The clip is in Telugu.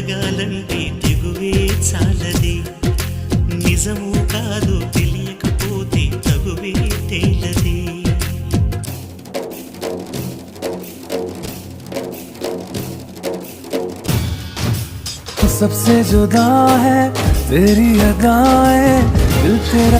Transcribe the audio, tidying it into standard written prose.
అడగాలంటే తెగువే చాలది, నిజము కాదు తెలియకపోతే తగువే తేలది. सबसे जुदा है तेरी अदाएं, दिल तेरा